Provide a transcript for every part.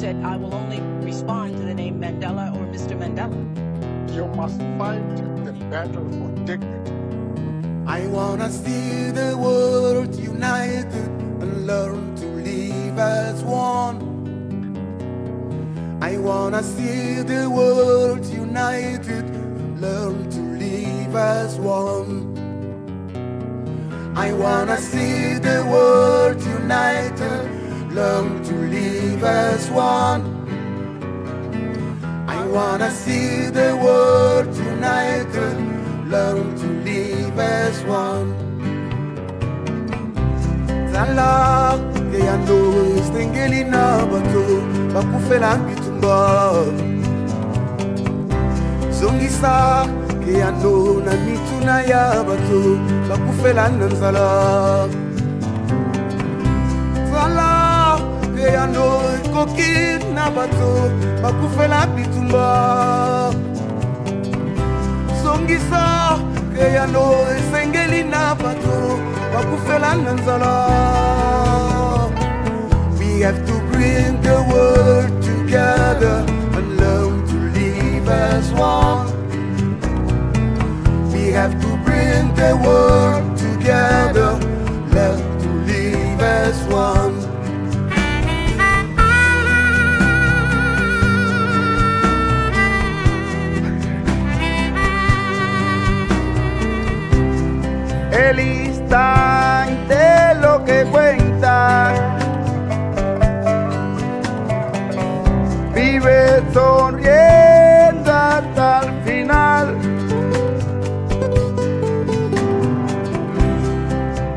said, I will only respond to the name Mandela or Mr. Mandela. You must fight the battle for dignity. I wanna see the world united and learn to live as one. I wanna see the world united, learn to live as one. I wanna see the world united, learn to live as one. I wanna see the world united, learn to live as one. Zala ke yando stengeli na bato bakufela bitumba. Zongisa ke yando na mituna ya bato bakufela nanzala. Zala ke yando koki na bato bakufela bitumba. Zongisa ke yando stengeli na bato bakufela nanzala. We have to bring the world together and learn to live as one. We have to bring the world together, learn to live as one. El instante lo que cuenta. Vive sonriendo hasta el final.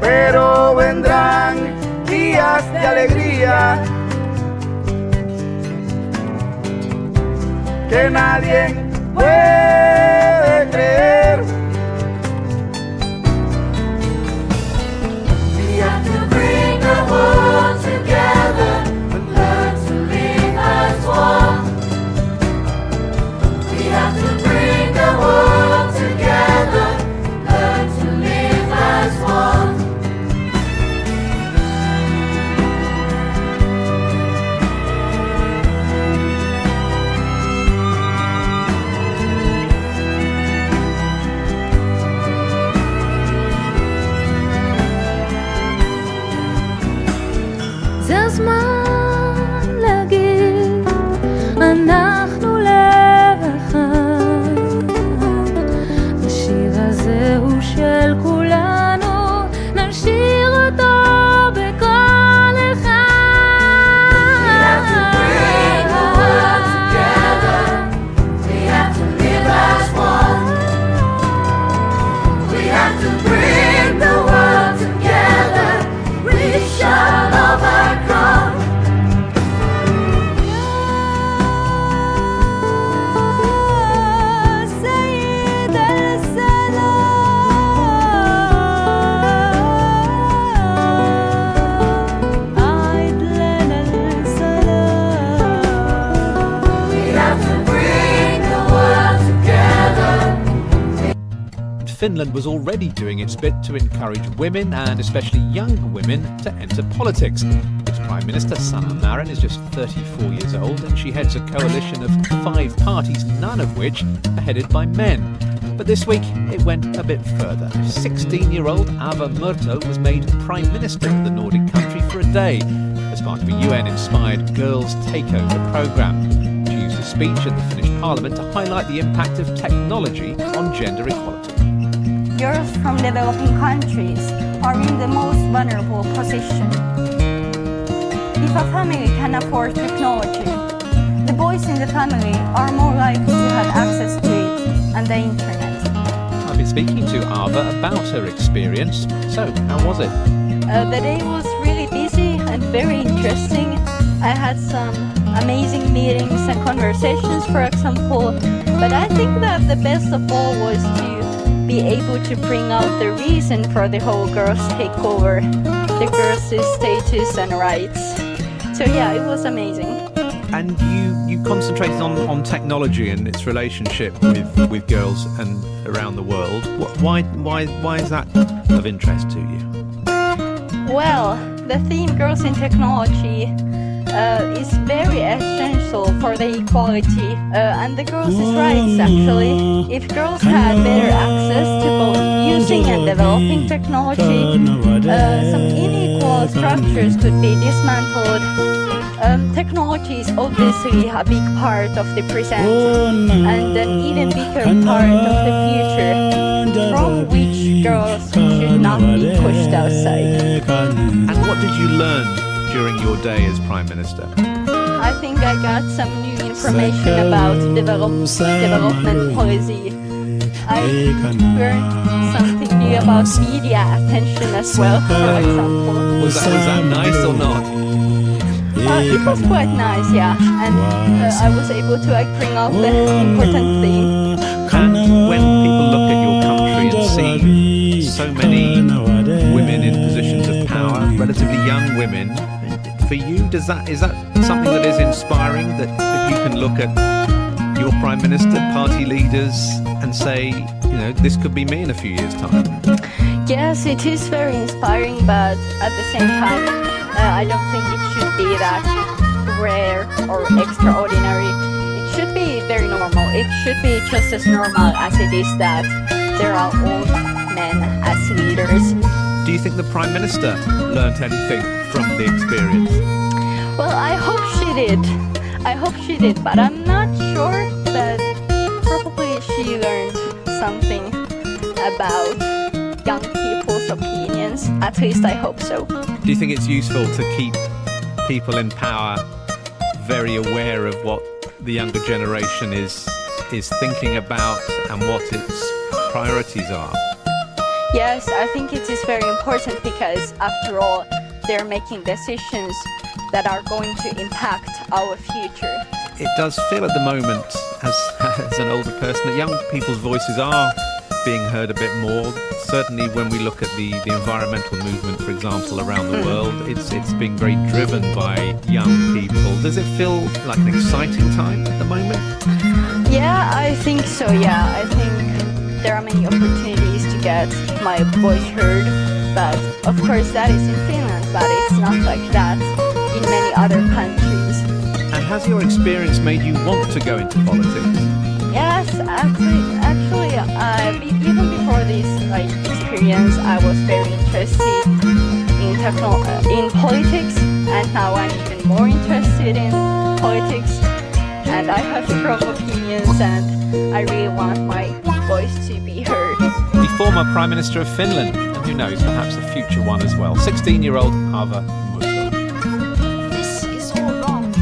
Pero vendrán días de alegría que nadie puede creer. We have to bring the world together and learn to live as one. We have to bring the world together, learn to live as one. זה הזמן להגיד אנחנו לאחד. השיר הזה הוא של כולנו, נשיר אותו בכל אחד. We have to bring the world together. We have to live as one. We have to bring the world together. We shall overcome. سيد السلام عيد لنا السلام. We have to bring the world together. Finland was already doing its bit to encourage women, and especially young women, to enter politics. Its Prime Minister, Sanna Marin, is just 34 years old, and she heads a coalition of 5 parties, none of which are headed by men. But this week, it went a bit further. 16-year-old Ava Murto was made Prime Minister of the Nordic country for a day, as part of a UN-inspired Girls' Takeover programme. She used a speech at the Finnish Parliament to highlight the impact of technology on gender equality. Girls from developing countries are in the most vulnerable position. If a family can afford technology, the boys in the family are more likely to have access to it and the internet. I've been speaking to Ava about her experience. So, how was it? The day was really busy and very interesting. I had some amazing meetings and conversations, for example, but I think that the best of all was to be able to bring out the reason for the whole girls' takeover, the girls' status and rights. So yeah, it was amazing. And you concentrated on technology and its relationship with girls and around the world. Why is that of interest to you? Well, the theme Girls in Technology is very essential for the equality and the girls' rights actually. If girls had better access to both using and developing technology, some unequal structures could be dismantled. Technology is obviously a big part of the present and an even bigger part of the future, from which girls should not be pushed outside. And what did you learn during your day as Prime Minister? I think I got some new information about development policy. I learned something new about media attention as well, for example. Was that nice or not? It was quite nice, yeah, and I was able to bring out the important thing. And when people look at your country and see so many women in positions of power, relatively young women, for you, is that something that is inspiring, that you can look at your Prime Minister, party leaders, and say, this could be me in a few years' time? Yes, it is very inspiring, but at the same time, I don't think it should be that rare or extraordinary. It should be very normal. It should be just as normal as it is that there are old men as leaders. Do you think the Prime Minister learnt anything from the experience? Well, I hope she did. But I'm not sure that probably she learned something about young people's opinions. At least I hope so. Do you think it's useful to keep people in power very aware of what the younger generation is thinking about and what its priorities are? Yes, I think it is very important because, after all, they're making decisions that are going to impact our future. It does feel at the moment, as an older person, that young people's voices are being heard a bit more. Certainly when we look at the environmental movement, for example, around the world, it's being very driven by young people. Does it feel like an exciting time at the moment? Yeah, I think so, yeah. I think there are many opportunities to get my voice heard, but of course that is in Finland, but it's not like that in many other countries. And has your experience made you want to go into politics? Yes, actually, even before this experience, I was very interested in politics, and now I'm even more interested in politics. And I have strong opinions, and I really want my voice to be heard. The former Prime Minister of Finland, and who knows, perhaps a future one as well, 16-year-old Ava Musto. This is all wrong.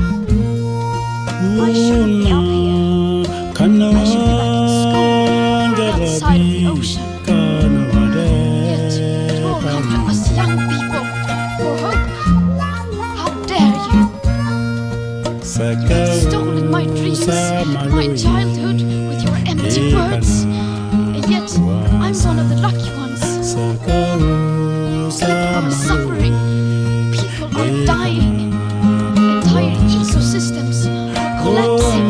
I shouldn't be up here. I should be back in school, on the other side of the ocean. Yet, it will come to us young people for hope. How dare you? You've stolen my dreams, my childhood, with your empty words. And yet, I'm one of the lucky ones. People are suffering. People are dying. Entire ecosystems are collapsing.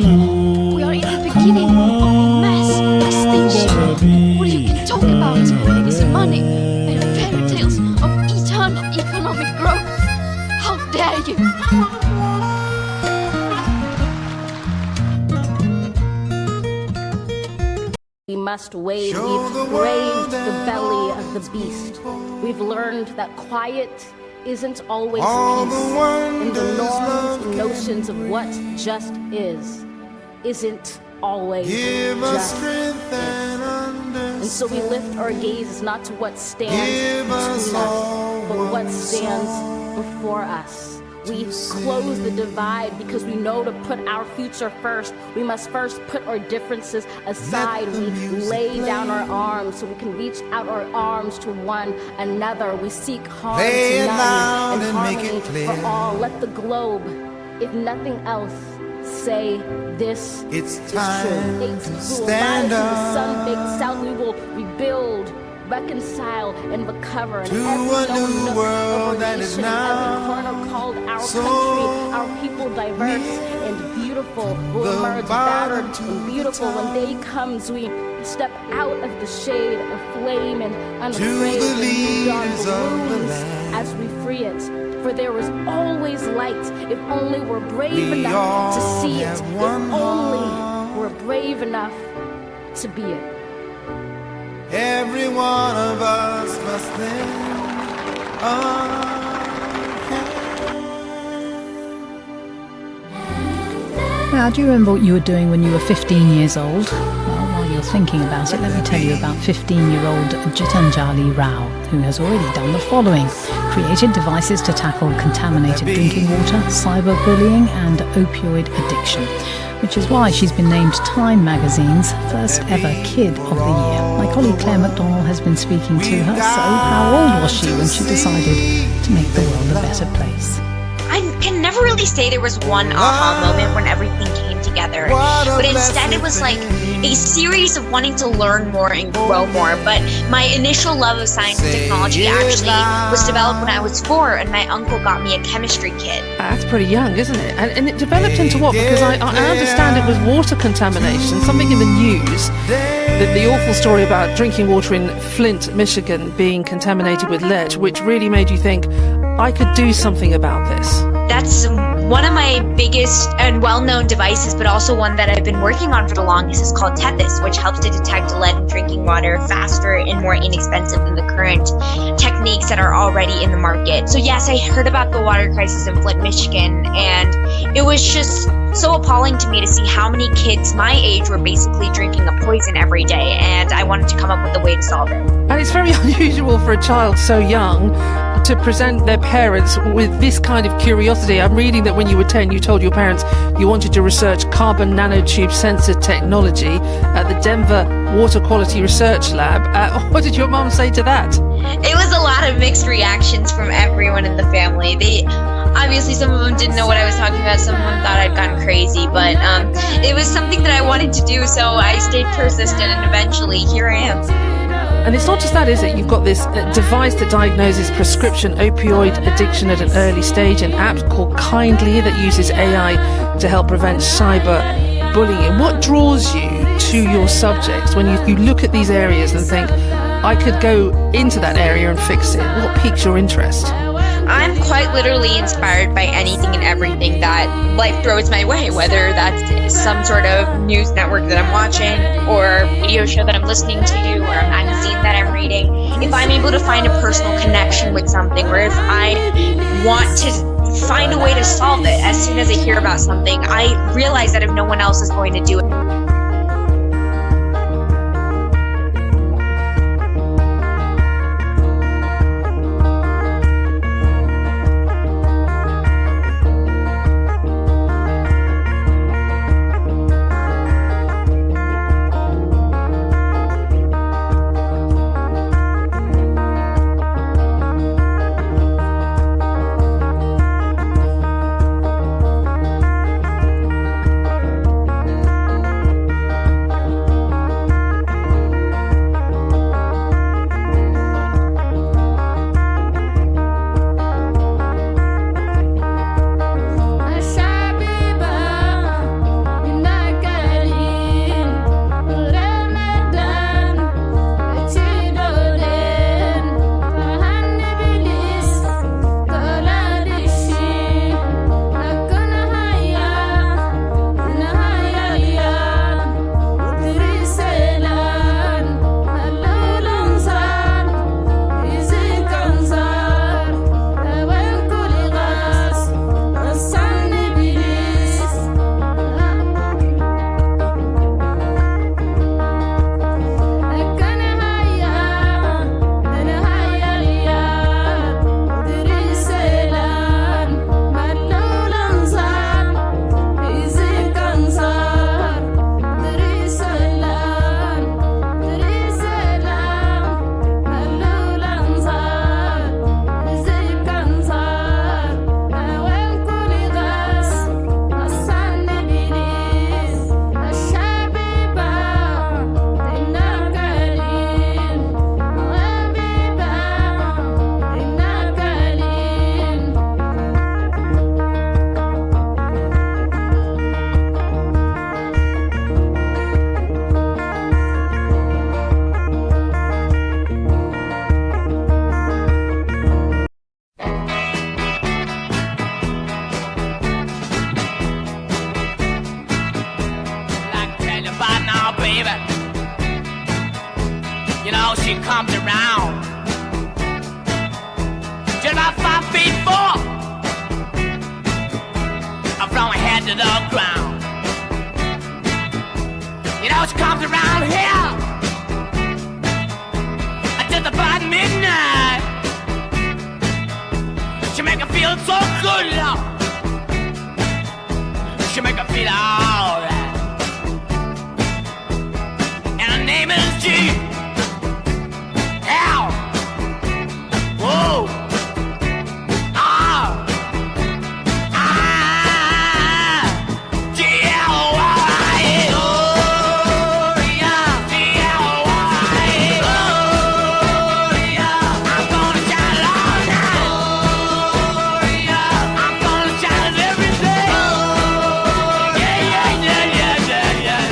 We are in the beginning of a mass extinction. All you can talk about is money and fairy tales of eternal economic growth. How dare you? We must wade. We've braved the belly of the beast. We've learned that quiet isn't always peace. And the norms and notions of what just isn't always just is. And so we lift our gazes not to what stands between us, but what stands before us. We close the divide because we know to put our future first, we must first put our differences aside. We lay down our arms so we can reach out our arms to one another. We seek harm to none and harmony for all. Let the globe, if nothing else, say this It's is time true. to We will stand rise from the up sun-baked south. We will rebuild, reconcile, and recover. And to every a new nook world of our that is nation, now every corner called our so country, our people diverse and beautiful will the emerge bottom battered to and the beautiful. When top. day comes, we step out of the shade of flame and To unafraid the to lead on leaders of the balloons land. as we free it. For there is always light if only we're brave enough to see it, if only we're brave enough to be it. Every one of us must lend a Now, do you remember what you were doing when you were 15 years old? Well, while you're thinking about it, let me tell you about 15-year-old Gitanjali Rao, who has already done the following: created devices to tackle contaminated drinking water, cyberbullying and opioid addiction, which is why she's been named Time magazine's first ever Kid of the Year. My colleague Claire McDonald has been speaking to her. So how old was she when she decided to make the world a better place? I can never really say there was one aha moment when everything came together, but instead it was like a series of wanting to learn more and grow more. But my initial love of science and technology actually was developed when I was 4 and my uncle got me a chemistry kit. That's pretty young, isn't it? And it developed into what? Because I understand it was water contamination, something in the news, the awful story about drinking water in Flint, Michigan being contaminated with lead, which really made you think, I could do something about this. That's one of my biggest and well-known devices, but also one that I've been working on for the longest is called Tethys, which helps to detect lead in drinking water faster and more inexpensive than the current techniques that are already in the market. So yes, I heard about the water crisis in Flint, Michigan, and it was just so appalling to me to see how many kids my age were basically drinking a poison every day, and I wanted to come up with a way to solve it. And it's very unusual for a child so young to present their parents with this kind of curiosity. I'm reading that when you were 10, you told your parents you wanted to research carbon nanotube sensor technology at the Denver Water Quality Research Lab. What did your mom say to that? It was a lot of mixed reactions from everyone in the family. Obviously, some of them didn't know what I was talking about. Some of them thought I'd gone crazy, but it was something that I wanted to do, so I stayed persistent, and eventually, here I am. And it's not just that, is it? You've got this device that diagnoses prescription opioid addiction at an early stage, an app called Kindly that uses AI to help prevent cyber bullying. What draws you to your subjects when you look at these areas and think, I could go into that area and fix it? What piques your interest? I'm quite literally inspired by anything and everything that life throws my way, whether that's some sort of news network that I'm watching, or a video show that I'm listening to, or a magazine that I'm reading. If I'm able to find a personal connection with something, or if I want to find a way to solve it, as soon as I hear about something, I realize that if no one else is going to do it, she comes around. Just about 5'4", from her head to the ground. You know, she comes around here just about midnight. She make her feel so good, Lord. She make her feel alright. And her name is G. L. Whoa. R. I. G. L. Y. Oh, yeah. G. L. Y. Oh, yeah. I'm gonna shine all night. Oh, yeah. I'm gonna shine every day. Oh, yeah, yeah, yeah, yeah, yeah, yeah.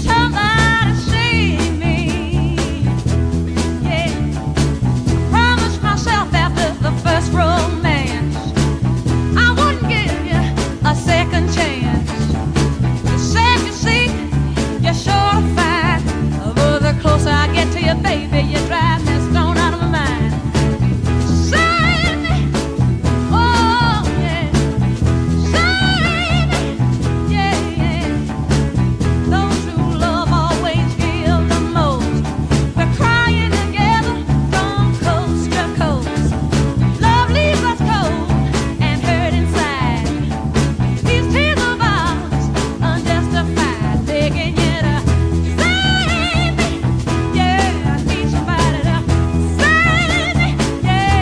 Somebody save me. Yeah. Promised myself after the first romance I wouldn't give you a second chance. You said you see, you're sure to find. But the closer I get to you, baby, you drive me stone out of my mind. Save me, oh yeah. Save me, yeah, yeah. Those who love always give the most. We're crying together from coast to coast. Love leaves us cold and hurt inside. These tears of ours unjustified, begging you to save me. Yeah, I need somebody to save me. Yeah,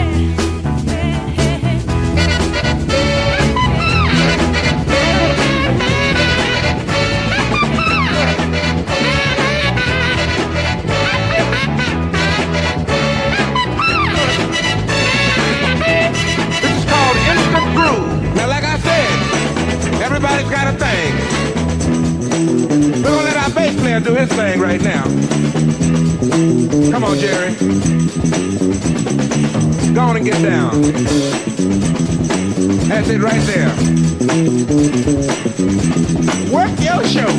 This is called Instant Groove. Now, like I said, everybody's got a thing. We're gonna let our bass player do his thing right now. Come on, Jerry. Go on and get down. That's it right there. Work your show.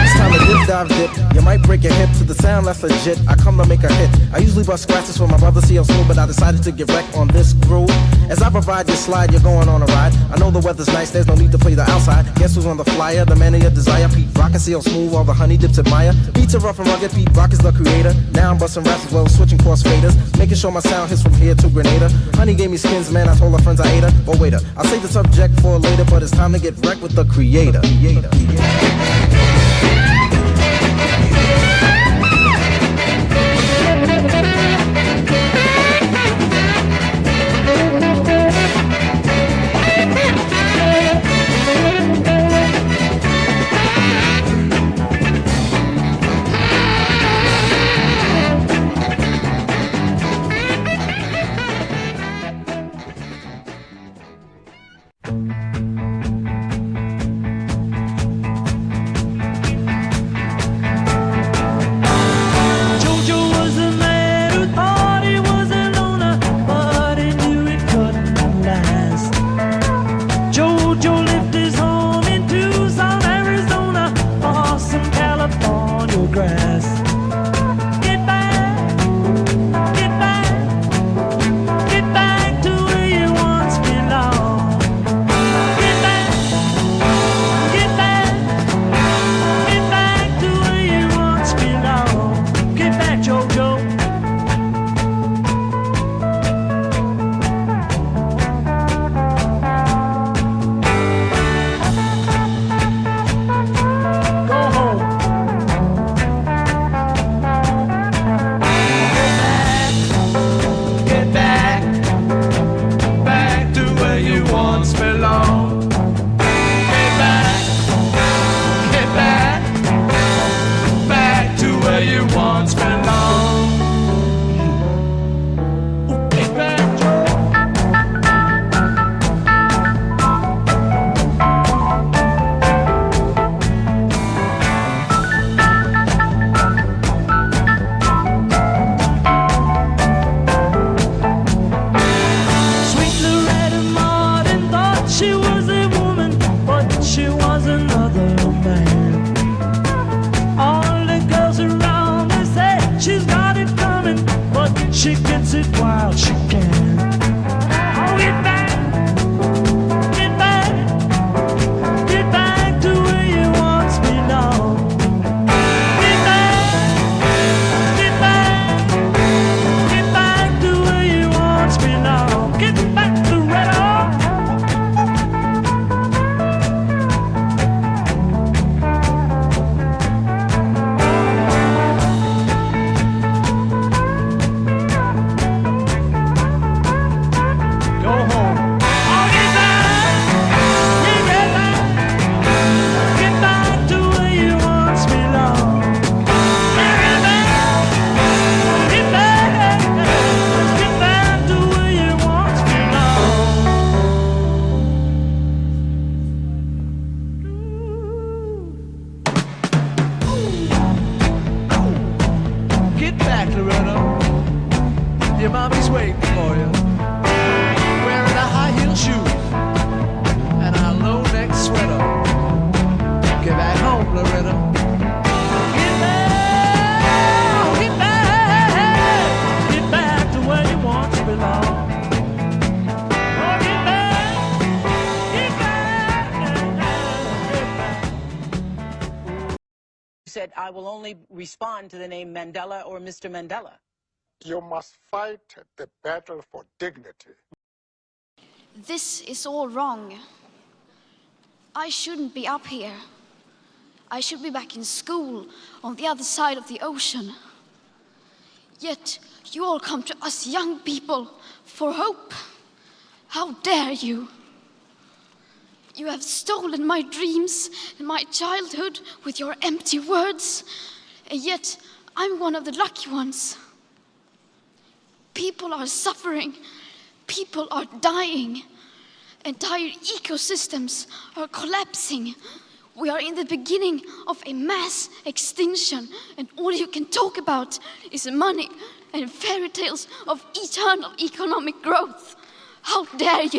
It's time to dip, dive, dip. You might break your hip to the sound that's legit. I come to make a hit. I usually bust scratches for my brother CL Smooth, but I decided to get wrecked on this groove. As I provide your slide, you're going on a ride. I know the weather's nice, there's no need to play the outside. Guess who's on the flyer? The man of your desire. Pete Rock and CL Smooth, all the honey dips admire. Beats are rough and rugged, Pete Rock is the creator. Now I'm busting raps as well as switching cross faders, making sure my sound hits from here to Grenada. Honey gave me skins, man, I told her friends I ate her. But wait, I'll save the subject for later, but it's time to get wrecked with the creator. that I will only respond to the name Mandela or Mr. Mandela. You must fight the battle for dignity. This is all wrong. I shouldn't be up here. I should be back in school on the other side of the ocean. Yet you all come to us young people for hope. How dare you? You have stolen my dreams and my childhood with your empty words, and yet I'm one of the lucky ones. People are suffering, people are dying, entire ecosystems are collapsing. We are in the beginning of a mass extinction, and all you can talk about is money and fairy tales of eternal economic growth. How dare you?